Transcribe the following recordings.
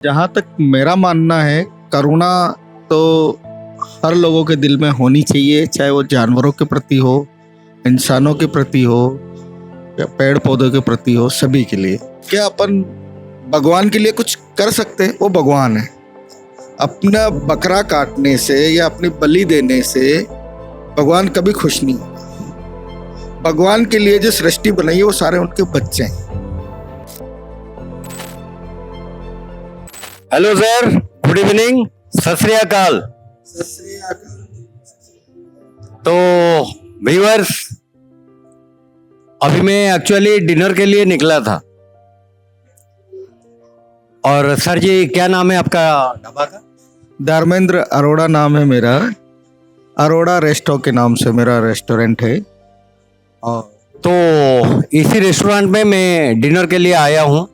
जहाँ तक मेरा मानना है, करुणा तो हर लोगों के दिल में होनी चाहिए, चाहे वो जानवरों के प्रति हो, इंसानों के प्रति हो या पेड़ पौधों के प्रति हो, सभी के लिए। क्या अपन भगवान के लिए कुछ कर सकते हैं? वो भगवान है। अपना बकरा काटने से या अपनी बलि देने से भगवान कभी खुश नहीं होगा। भगवान के लिए जो सृष्टि बनाई है वो सारे उनके बच्चे हैं। हेलो सर, गुड इवनिंग, सत श्री अकाल। तो व्यूअर्स, अभी मैं एक्चुअली डिनर के लिए निकला था। और सर जी, क्या नाम है आपका ढाबा का? धर्मेंद्र अरोड़ा नाम है मेरा। अरोड़ा रेस्टो के नाम से मेरा रेस्टोरेंट है। और तो इसी रेस्टोरेंट में मैं डिनर के लिए आया हूँ।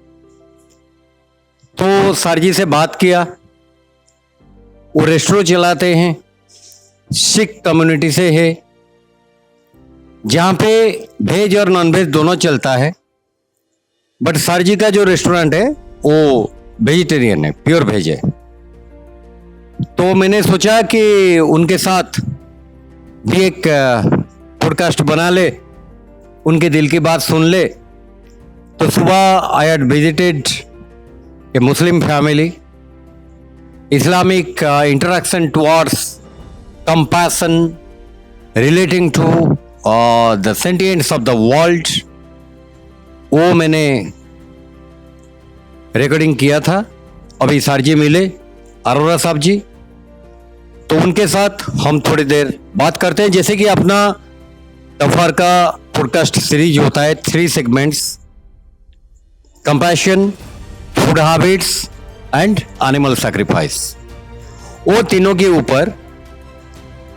तो सर जी से बात किया। वो रेस्टोरेंट चलाते हैं, सिख कम्युनिटी से है, जहाँ पे वेज और नॉन वेज दोनों चलता है। बट सर जी का जो रेस्टोरेंट है वो वेजिटेरियन है, प्योर वेज है। तो मैंने सोचा कि उनके साथ भी एक पॉडकास्ट बना ले, उनके दिल की बात सुन ले। तो सुबह I had visited a Muslim family, Islamic interaction towards compassion relating to the sentience of the world, वो मैंने रिकॉर्डिंग किया था। अभी सर जी मिले, अरोड़ा साहब जी, तो उनके साथ हम थोड़ी देर बात करते हैं। जैसे कि अपना टफर का पॉडकास्ट सीरीज होता है, 3 segments: compassion, food habits and animal sacrifice. वो तीनों के ऊपर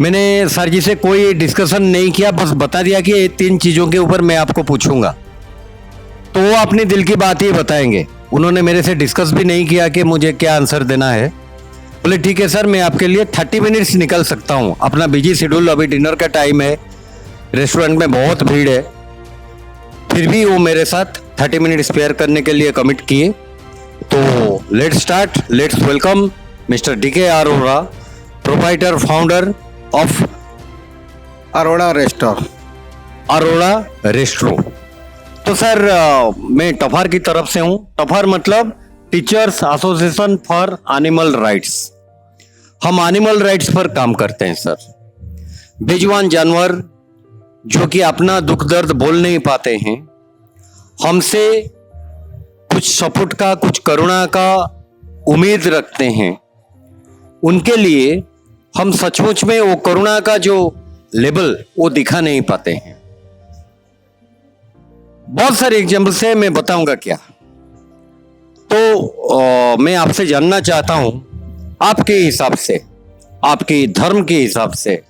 मैंने सर जी से कोई डिस्कशन नहीं किया, बस बता दिया कि ये 3 चीज़ों के ऊपर मैं आपको पूछूंगा, तो वो अपने दिल की बात ही बताएंगे। उन्होंने मेरे से डिस्कस भी नहीं किया कि मुझे क्या आंसर देना है। बोले ठीक है सर, मैं आपके लिए 30 मिनट्स निकल सकता हूँ। अपना बिजी शेड्यूल, अभी डिनर का टाइम है, रेस्टोरेंट में बहुत भीड़ है, फिर भी वो मेरे साथ 30 मिनट स्पेयर करने के लिए कमिट किए। तो let's start, let's welcome mister DK Arora, proprietor founder of Arora resto. Arora restro. तो सर, मैं टफार की तरफ से हूँ। टफार मतलब teachers association for animal rights. हम एनिमल राइट्स पर काम करते हैं सर। बेजुबान जानवर जो कि अपना दुख दर्द बोल नहीं पाते हैं, हमसे कुछ सपोर्ट का, कुछ करुणा का उम्मीद रखते हैं, उनके लिए हम सचमुच में वो करुणा का जो लेवल वो दिखा नहीं पाते हैं। बहुत सारे एग्जाम्पल से मैं बताऊंगा क्या। तो मैं आपसे जानना चाहता हूं, आपके हिसाब से, आपके धर्म के हिसाब से,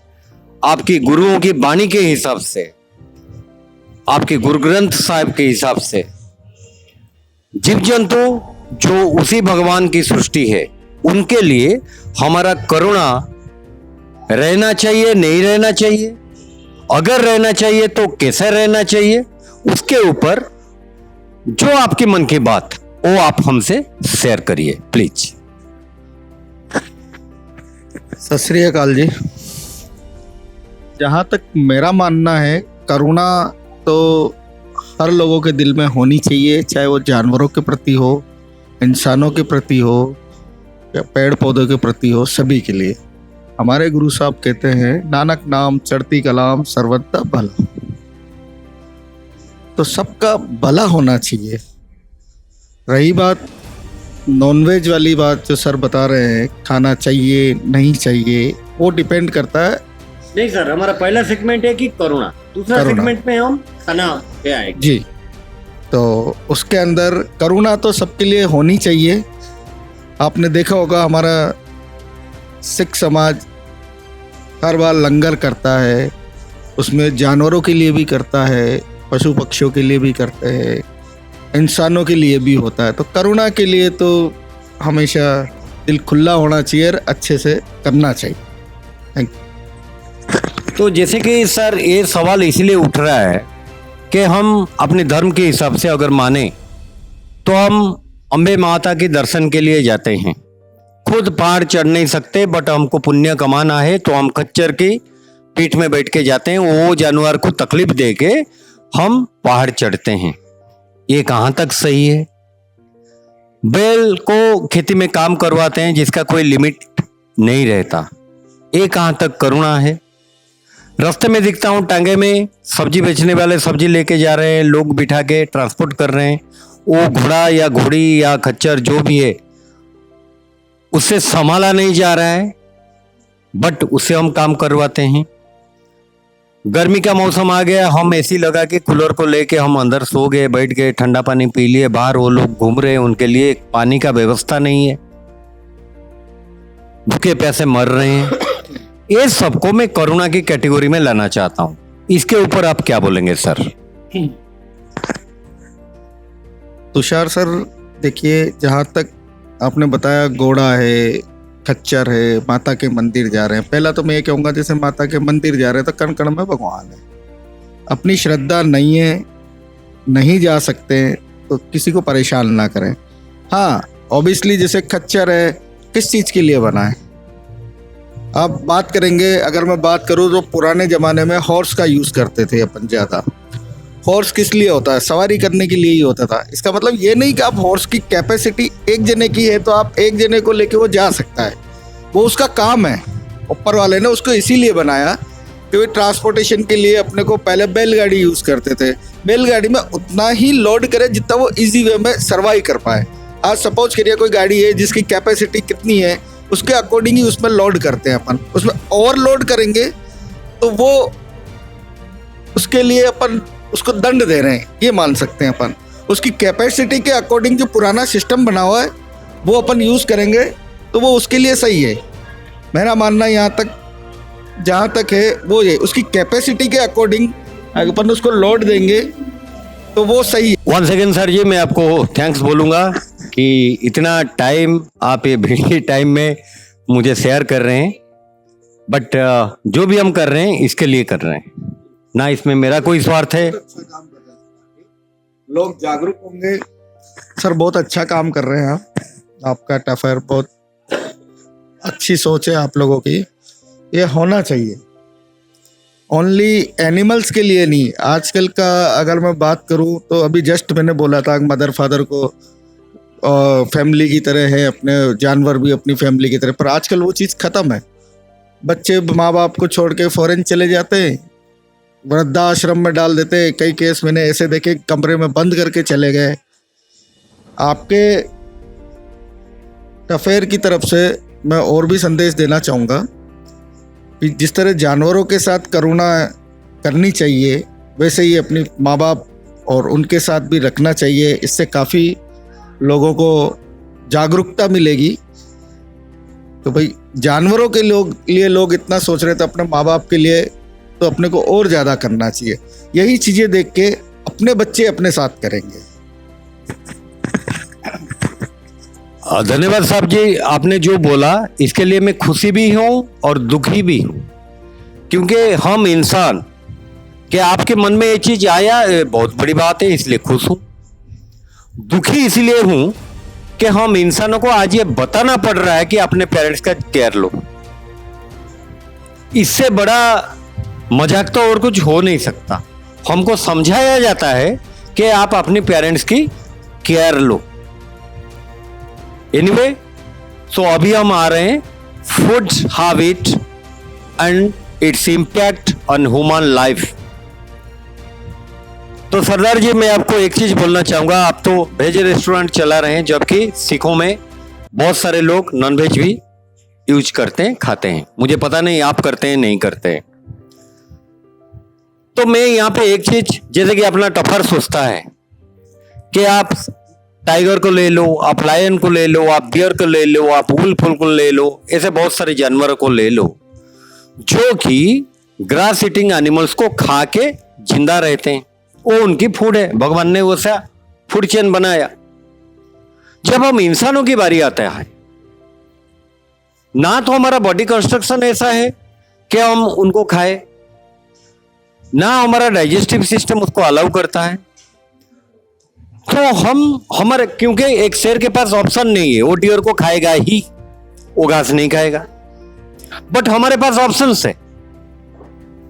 आपकी गुरुओं की वाणी के हिसाब से, आपके गुरु ग्रंथ साहिब के हिसाब से, जीव जंतु जो उसी भगवान की सृष्टि है, उनके लिए हमारा करुणा रहना चाहिए, नहीं रहना चाहिए? अगर रहना चाहिए तो कैसे रहना चाहिए? उसके ऊपर जो आपके मन की बात वो आप हमसे शेयर करिए प्लीज। सत श्री अकाल जी। जहाँ तक मेरा मानना है, करुणा तो हर लोगों के दिल में होनी चाहिए, चाहे वो जानवरों के प्रति हो, इंसानों के प्रति हो या पेड़ पौधों के प्रति हो, सभी के लिए। हमारे गुरु साहब कहते हैं, नानक नाम चढ़ती कलाम सर्वदा भला। तो सबका भला होना चाहिए। रही बात नॉनवेज वाली बात जो सर बता रहे हैं, खाना चाहिए नहीं चाहिए, वो डिपेंड करता है। नहीं सर, हमारा पहला सेगमेंट है कि करुणा, दूसरा सेगमेंट में हम खाना पे आएंगे जी। तो उसके अंदर करुणा तो सबके लिए होनी चाहिए। आपने देखा होगा, हमारा सिख समाज हर बार लंगर करता है, उसमें जानवरों के लिए भी करता है, पशु पक्षियों के लिए भी करते हैं, इंसानों के लिए भी होता है। तो करुणा के लिए तो हमेशा दिल खुला होना चाहिए, अच्छे से करना चाहिए। Thank you. तो जैसे कि सर, ये सवाल इसलिए उठ रहा है कि हम अपने धर्म के हिसाब से अगर माने तो हम अम्बे माता के दर्शन के लिए जाते हैं। खुद पहाड़ चढ़ नहीं सकते, बट हमको पुण्य कमाना है तो हम खच्चर की पीठ में बैठ के जाते हैं। वो जानवर को तकलीफ दे के हम पहाड़ चढ़ते हैं। ये कहाँ तक सही है? बैल को खेती में काम करवाते हैं जिसका कोई लिमिट नहीं रहता। ये कहाँ तक करुणा है? रास्ते में दिखता हूँ टांगे में सब्जी बेचने वाले सब्जी लेके जा रहे हैं, लोग बिठा के ट्रांसपोर्ट कर रहे हैं। वो घोड़ा या घोड़ी या खच्चर जो भी है उससे संभाला नहीं जा रहा है, बट उससे हम काम करवाते हैं। गर्मी का मौसम आ गया, हम एसी लगा के कूलर को लेके हम अंदर सो गए, बैठ गए, ठंडा पानी पी लिए। बाहर वो लोग घूम रहे हैं, उनके लिए पानी का व्यवस्था नहीं है, भूखे प्यासे मर रहे हैं। ये सबको मैं करुणा की कैटेगरी में लाना चाहता हूं। इसके ऊपर आप क्या बोलेंगे सर? तुषार सर, देखिए, जहाँ तक आपने बताया घोड़ा है, खच्चर है, माता के मंदिर जा रहे हैं, पहला तो मैं ये कहूँगा जैसे माता के मंदिर जा रहे हैं तो कण कण में भगवान है। अपनी श्रद्धा नहीं है, नहीं जा सकते तो किसी को परेशान ना करें। हाँ, ऑब्वियसली जैसे खच्चर है, किस चीज़ के लिए बना है? आप बात करेंगे, अगर मैं बात करूँ तो पुराने ज़माने में हॉर्स का यूज़ करते थे अपन ज़्यादा। हॉर्स किस लिए होता है? सवारी करने के लिए ही होता था। इसका मतलब ये नहीं कि आप हॉर्स की कैपेसिटी एक जने की है तो आप एक जने को लेके वो जा सकता है, वो उसका काम है। ऊपर वाले ने उसको इसीलिए बनाया कि वो ट्रांसपोर्टेशन के लिए अपने को पहले बैलगाड़ी यूज़ करते थे। बैलगाड़ी में उतना ही लोड करे जितना वो इजी वे में सर्वाइव कर पाए। आज सपोज करिए कोई गाड़ी है जिसकी कैपेसिटी कितनी है, उसके अकॉर्डिंग ही उसमें लोड करते हैं अपन। उसमें ओवरलोड करेंगे तो वो उसके लिए अपन उसको दंड दे रहे हैं, ये मान सकते हैं अपन। उसकी कैपेसिटी के अकॉर्डिंग जो पुराना सिस्टम बना हुआ है वो अपन यूज़ करेंगे तो वो उसके लिए सही है। मेरा मानना यहाँ तक जहाँ तक है वो ये, उसकी कैपेसिटी के अकॉर्डिंग अपन उसको लोड देंगे तो वो सही है। वन सेकेंड सर जी, मैं आपको थैंक्स बोलूँगा कि इतना टाइम आप ये भिड़ी टाइम में मुझे शेयर कर रहे हैं। बट जो भी हम कर रहे हैं इसके लिए कर रहे हैं, ना इसमें मेरा कोई स्वार्थ है। लोग जागरूक होंगे। सर, बहुत अच्छा काम कर रहे हैं आप। आपका टफर बहुत अच्छी सोच है आप लोगों की, ये होना चाहिए। ओनली एनिमल्स के लिए नहीं। आजकल का अगर मैं बात करूं तो अभी जस्ट मैंने बोला था मदर फादर को फैमिली की तरह है, अपने जानवर भी अपनी फैमिली की तरह, पर आजकल वो चीज़ ख़त्म है। बच्चे माँ बाप को छोड़ के फॉरेन चले जाते हैं, वृद्धाश्रम में डाल देते हैं। कई केस मैंने ऐसे देखे, कमरे में बंद करके चले गए। आपके टफेयर की तरफ से मैं और भी संदेश देना चाहूँगा कि जिस तरह जानवरों के साथ करुणा करनी चाहिए वैसे ही अपनी माँ बाप और उनके साथ भी रखना चाहिए। इससे काफ़ी लोगों को जागरूकता मिलेगी। तो भाई, जानवरों के लिए लोग इतना सोच रहे थे, अपने माँ बाप के लिए तो अपने को और ज़्यादा करना चाहिए। यही चीज़ें देख के अपने बच्चे अपने साथ करेंगे। धन्यवाद साहब जी, आपने जो बोला इसके लिए मैं खुशी भी हूँ और दुखी भी हूँ, क्योंकि हम इंसान कि आपके मन में ये चीज आया, ये बहुत बड़ी बात है, इसलिए खुश हूँ। दुखी इसलिए हूँ कि हम इंसानों को आज ये बताना पड़ रहा है कि अपने पेरेंट्स का केयर लो। इससे बड़ा मजाक तो और कुछ हो नहीं सकता। हमको समझाया जाता है कि आप अपने पेरेंट्स की केयर लो। एनीवे, सो अभी हम आ रहे हैं food habit and its impact on human life. तो सरदार जी, मैं आपको एक चीज बोलना चाहूंगा। आप तो वेज रेस्टोरेंट चला रहे हैं, जबकि सिखों में बहुत सारे लोग नॉनवेज भी यूज करते हैं, खाते हैं। मुझे पता नहीं आप करते हैं नहीं करते हैं। तो मैं यहाँ पे एक चीज, जैसे कि अपना टफर सोचता है कि आप टाइगर को ले लो, आप लायन को ले लो, आप बियर को ले लो, आप वुल्फ को ले लो, ऐसे बहुत सारे जानवरों को ले लो जो कि ग्रास ईटिंग एनिमल्स को खा के जिंदा रहते हैं। वो उनकी फूड है, भगवान ने वैसा फूड चेन बनाया। जब हम इंसानों की बारी आता है, ना तो हमारा बॉडी कंस्ट्रक्शन ऐसा है कि हम उनको खाए, ना हमारा डाइजेस्टिव सिस्टम उसको अलाउ करता है। तो हमारे क्योंकि एक शेर के पास ऑप्शन नहीं है, वो डियर को खाएगा ही, वो घास नहीं खाएगा। बट हमारे पास ऑप्शंस है,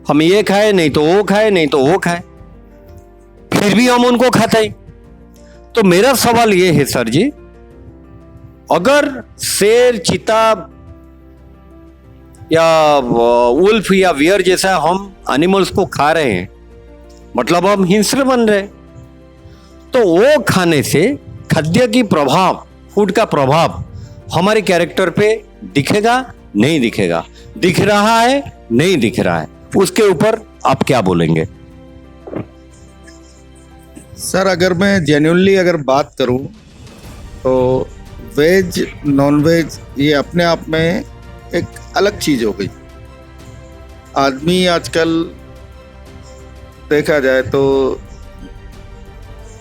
हम ये खाए नहीं तो वो खाए, नहीं तो वो खाए, फिर भी हम उनको खाते हैं। तो मेरा सवाल ये है सर जी, अगर शेर, चीता या वुल्फ या वियर जैसा हम एनिमल्स को खा रहे हैं, मतलब हम हिंस्र बन रहे हैं, तो वो खाने से खाद्य की प्रभाव, फूड का प्रभाव हमारे कैरेक्टर पे दिखेगा नहीं दिखेगा, दिख रहा है नहीं दिख रहा है, उसके ऊपर आप क्या बोलेंगे? सर अगर मैं जेन्युइनली अगर बात करूं तो वेज नॉन वेज ये अपने आप में एक अलग चीज हो गई। आदमी आजकल देखा जाए तो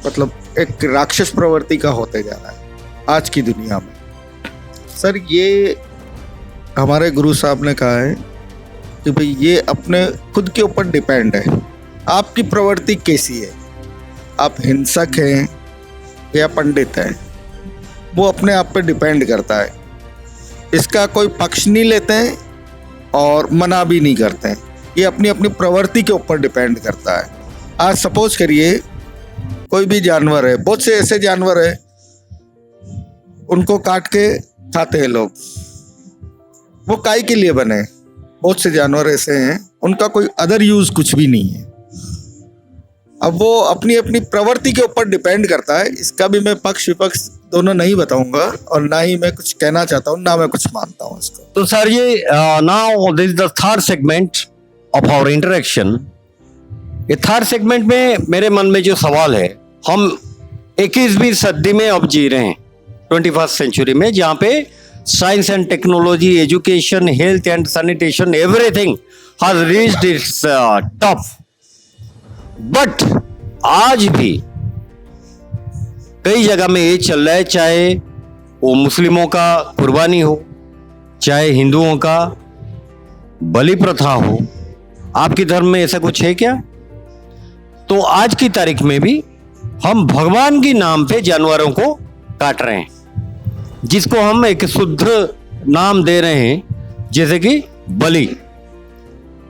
मतलब एक राक्षस प्रवृत्ति का होते जा रहा है आज की दुनिया में। सर ये हमारे गुरु साहब ने कहा है कि भाई ये अपने खुद के ऊपर डिपेंड है, आपकी प्रवृत्ति कैसी है, आप हिंसक हैं या पंडित हैं, वो अपने आप पे डिपेंड करता है। इसका कोई पक्ष नहीं लेते हैं और मना भी नहीं करते हैं, ये अपनी अपनी प्रवृत्ति के ऊपर डिपेंड करता है। आज सपोज करिए कोई भी जानवर है, बहुत से ऐसे जानवर है उनको काट के खाते हैं लोग, वो काहे के लिए बने? बहुत से जानवर ऐसे हैं उनका कोई अदर यूज कुछ भी नहीं है। अब वो अपनी अपनी प्रवृत्ति के ऊपर डिपेंड करता है। इसका भी मैं पक्ष विपक्ष दोनों नहीं बताऊंगा और ना ही मैं कुछ कहना चाहता हूँ, ना मैं कुछ मानता हूँ इसको। तो सर ये now this is the third segment of our interaction. ये थर्ड सेगमेंट में मेरे मन में जो सवाल है, हम 21वीं सदी में अब जी रहे हैं, 21st सेंचुरी में, जहाँ पे science and technology, education, health and sanitation, everything has reached its top. But आज भी कई जगह में ये चल रहा है, चाहे वो मुस्लिमों का कुर्बानी हो, चाहे हिंदुओं का बलि प्रथा हो। आपके धर्म में ऐसा कुछ है क्या? तो आज की तारीख में भी हम भगवान के नाम पे जानवरों को काट रहे हैं, जिसको हम एक शुद्ध नाम दे रहे हैं, जैसे कि बलि।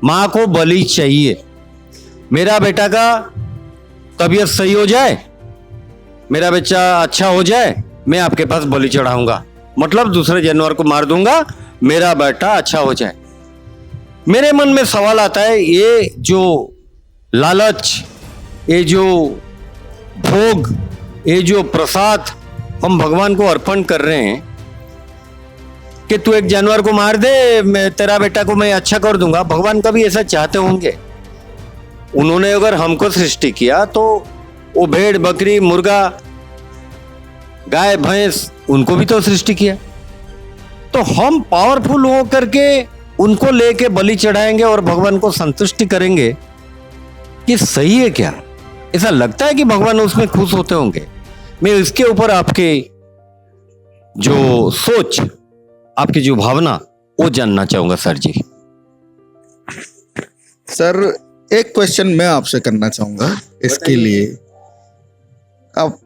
मां को बलि चाहिए। मेरा बेटा का तबीयत सही हो जाए, मेरा बच्चा अच्छा हो जाए, मैं आपके पास बलि चढ़ाऊंगा, मतलब दूसरे जानवर को मार दूंगा, मेरा बेटा अच्छा हो जाए। मेरे मन में सवाल आता है, ये जो लालच, ये जो भोग, ये जो प्रसाद हम भगवान को अर्पण कर रहे हैं कि तू एक जानवर को मार दे, मैं तेरा बेटा को मैं अच्छा कर दूंगा, भगवान कभी ऐसा चाहते होंगे? उन्होंने अगर हमको सृष्टि किया तो वो भेड़, बकरी, मुर्गा, गाय, भैंस, उनको भी तो सृष्टि किया। तो हम पावरफुल हो करके उनको लेके बलि चढ़ाएंगे और भगवान को संतुष्टि करेंगे, कि सही है क्या? ऐसा लगता है कि भगवान उसमें खुश होते होंगे? मैं इसके ऊपर आपके जो सोच, आपकी जो भावना, वो जानना चाहूंगा सर जी। सर एक क्वेश्चन मैं आपसे करना चाहूंगा इसके लिए। अब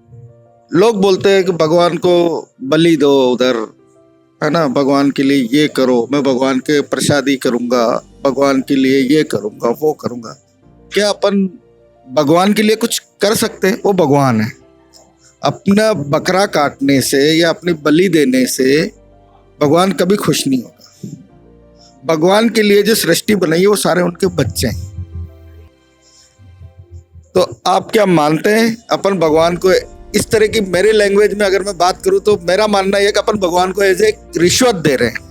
लोग बोलते हैं कि भगवान को बलि दो उधर, है ना, भगवान के लिए ये करो, मैं भगवान के प्रसादी करूंगा, भगवान के लिए ये करूंगा, वो करूंगा। क्या अपन भगवान के लिए कुछ कर सकते हैं? वो भगवान है। अपना बकरा काटने से या अपनी बलि देने से भगवान कभी खुश नहीं होगा। भगवान के लिए जो सृष्टि बनाई है वो सारे उनके बच्चे हैं। तो आप क्या मानते हैं अपन भगवान को इस तरह की, मेरे लैंग्वेज में अगर मैं बात करूं तो मेरा मानना यह कि अपन भगवान को एज ए रिश्वत दे रहे हैं।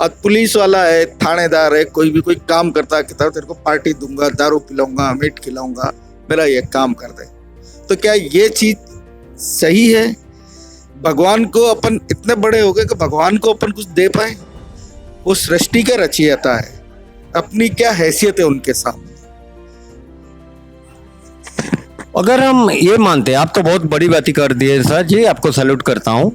अब पुलिस वाला है, थानेदार है, कोई भी कोई काम करता है, कहता है तेरे को पार्टी दूंगा, दारू पिलाऊंगा, मीट खिलाऊंगा, मेरा ये काम कर दे। तो क्या ये चीज सही है? भगवान को अपन इतने बड़े हो गए कि भगवान को अपन कुछ दे पाए? वो सृष्टि का रचयिता है, अपनी क्या हैसियत है उनके सामने? अगर हम ये मानते हैं, आप तो बहुत बड़ी बात कर दी है सर जी, आपको सैल्यूट करता हूं।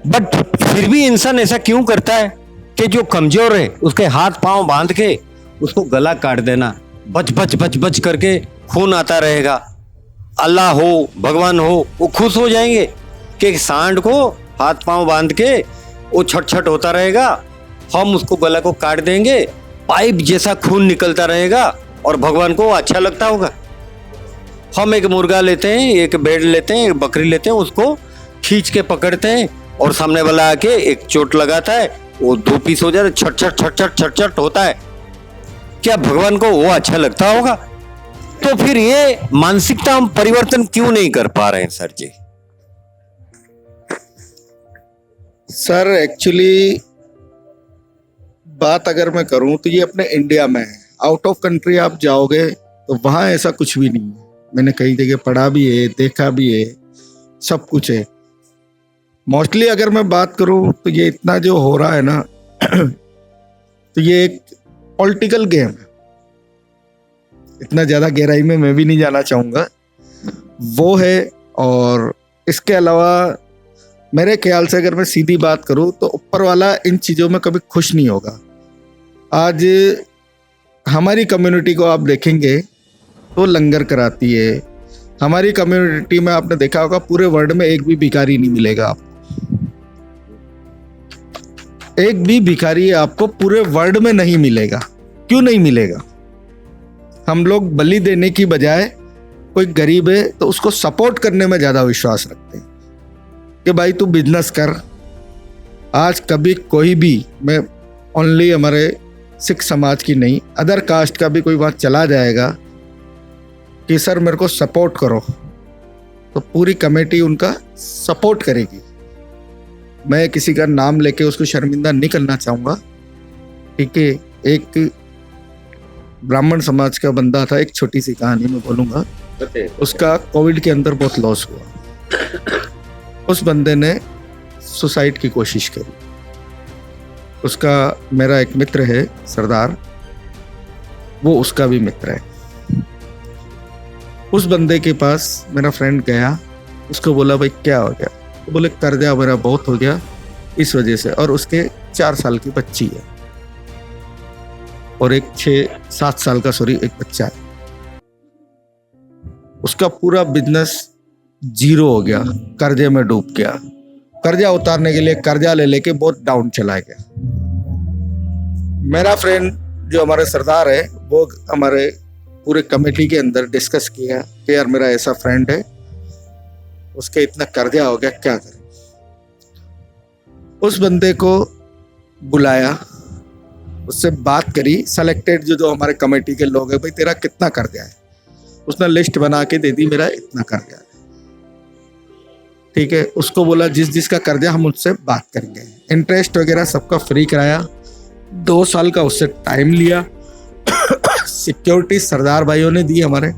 बट फिर भी इंसान ऐसा क्यों करता है कि जो कमजोर है उसके हाथ पांव बांध के उसको गला काट देना, बच बच बच बच करके खून आता रहेगा, अल्लाह हो, भगवान हो, वो खुश हो जाएंगे कि एक सांड को हाथ पांव बांध के वो छट छट होता रहेगा, हम उसको गला को काट देंगे, पाइप जैसा खून निकलता रहेगा और भगवान को अच्छा लगता होगा। हम एक मुर्गा लेते हैं, एक भेड़ लेते हैं, एक बकरी लेते हैं, उसको खींच के पकड़ते हैं और सामने वाला आके एक चोट लगाता है, वो 2 पीस हो जाता है, छट छट छट छट छट छट होता है। क्या भगवान को वो अच्छा लगता होगा? तो फिर ये मानसिकता हम परिवर्तन क्यों नहीं कर पा रहे हैं सर जी? सर एक्चुअली बात अगर मैं करूं तो ये अपने इंडिया में है। आउट ऑफ कंट्री आप जाओगे तो वहां ऐसा कुछ भी नहीं है। मैंने कई जगह पढ़ा भी है, देखा भी है, सब कुछ है। मोस्टली अगर मैं बात करूं तो ये इतना जो हो रहा है ना तो ये एक पॉलिटिकल गेम है। इतना ज़्यादा गहराई में मैं भी नहीं जाना चाहूँगा, वो है। और इसके अलावा मेरे ख्याल से अगर मैं सीधी बात करूं तो ऊपर वाला इन चीज़ों में कभी खुश नहीं होगा। आज हमारी कम्युनिटी को आप देखेंगे तो लंगर कराती है। हमारी कम्युनिटी में आपने देखा होगा पूरे वर्ल्ड में एक भी भिखारी नहीं मिलेगा आपको। एक भी भिखारी आपको पूरे वर्ल्ड में नहीं मिलेगा। क्यों नहीं मिलेगा? हम लोग बलि देने की बजाय कोई गरीब है तो उसको सपोर्ट करने में ज़्यादा विश्वास रखते हैं कि भाई तू बिजनेस कर। आज कभी कोई भी, मैं ओनली हमारे सिख समाज की नहीं, अदर कास्ट का भी कोई वहाँ चला जाएगा कि सर मेरे को सपोर्ट करो, तो पूरी कमेटी उनका सपोर्ट करेगी। मैं किसी का नाम लेके उसको शर्मिंदा नहीं करना चाहूँगा, ठीक है। एक ब्राह्मण समाज का बंदा था, एक छोटी सी कहानी में बोलूँगा। उसका कोविड के अंदर बहुत लॉस हुआ। उस बंदे ने सुसाइड की कोशिश करी। उसका मेरा एक मित्र है सरदार, वो उसका भी मित्र है। उस बंदे के पास मेरा फ्रेंड गया, उसको बोला भाई क्या हो गया? तो बोले कर्जा मेरा बहुत हो गया इस वजह से, और उसके 4 साल की बच्ची है और एक 6-7 साल का एक बच्चा है। उसका पूरा बिजनेस जीरो हो गया, कर्जे में डूब गया। कर्जा उतारने के लिए कर्जा ले लेके बहुत डाउन चला गया। मेरा फ्रेंड जो हमारे सरदार है, वो हमारे पूरे कमेटी के अंदर डिस्कस किया कि यार मेरा ऐसा फ्रेंड है, उसके इतना कर्जा हो गया, क्या करें। उस बंदे को बुलाया, उससे बात करी, सेलेक्टेड जो हमारे कमेटी के लोग हैं, भाई तेरा कितना कर्जा है? उसने लिस्ट बना के दे दी, मेरा इतना कर्जा है, ठीक है। उसको बोला जिस जिसका कर्जा हम उससे बात करेंगे, इंटरेस्ट वगैरह सबका फ्री कराया। 2 साल का उससे टाइम लिया। सिक्योरिटी सरदार भाइयों ने दी हमारे।